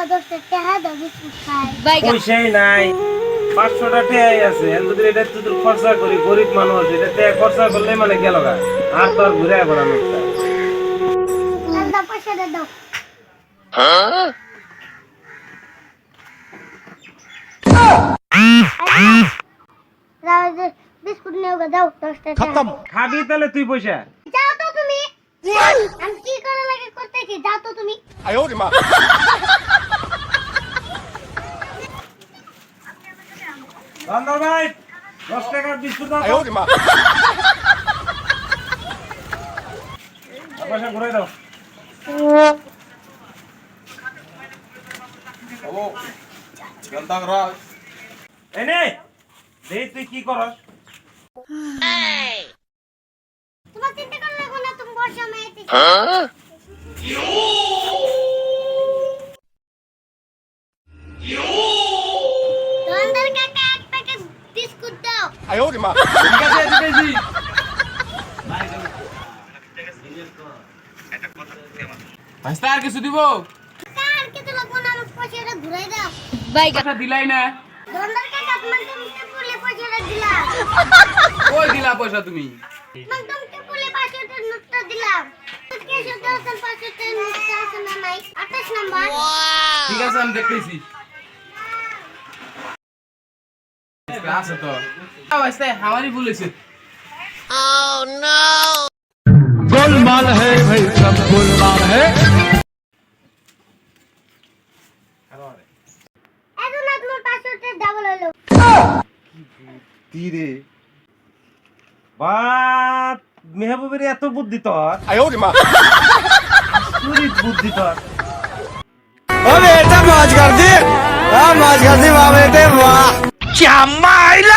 আব্বা 10 টাকা দাও বিস্কুট খাই পয়সাই নাই 500 টাকাই আছে যদি এটা তুই খরচা করি গরিব মানুষ এটা টাকা খরচা করলে মানে গেল গা আর তো আর ঘুরে আবার আমি দাদা পয়সা দাও যাও যে বিস্কুট নিয়ে যাও 10 টাকা खत्म খাবি তাহলে তুই পয়সা যাও তো তুমি আমি কি করা লাগে করতেছি যাও তো তুমি आयो रे मां বান্দর ভাই 10 টাকা বিস্কুট দাও आयो रे मां পয়সা ঘুরে দাও ओ गंदा करा এনে দেই তুই কি করস তোমার চিন্তা করা লাগবে না তুমি বসো আমি আইতেছি দোকানদার কাকা এক প্যাকেট বিস্কুট দাও आयो रे मां ঠিক আছে দিতেছি ভাইস্তা আর কিছু দিব কার কিছু লাগবে না আমার পয়সাটা ঘুরাই দাও কথা দিলাই না দোকানদার কাকা তোমার তুমি বলে পয়সাটা দিলাম কই দিলা পয়সা তুমি তুমি বলে 500 টাকার নোটটা দিলাম কে শুধু আসল 500 টাকার নোটটা আছে না নাই 28 নাম্বার ঠিক আছে আমি দেখতেছি আছে তো ভাইস্তা আমারই বলেছে गोलमाल है भाई सब गोलमाल है এখন না তোমার 500 টাকা ডাবল হলো তীরে বাত মেহবুবের এত বুদ্ধি তোর आयो रे मां চুরি বুদ্ধি তোর ओ बेटा मौज कर दी वाह मौज कर दी वाह बेटे वाह क्या माइला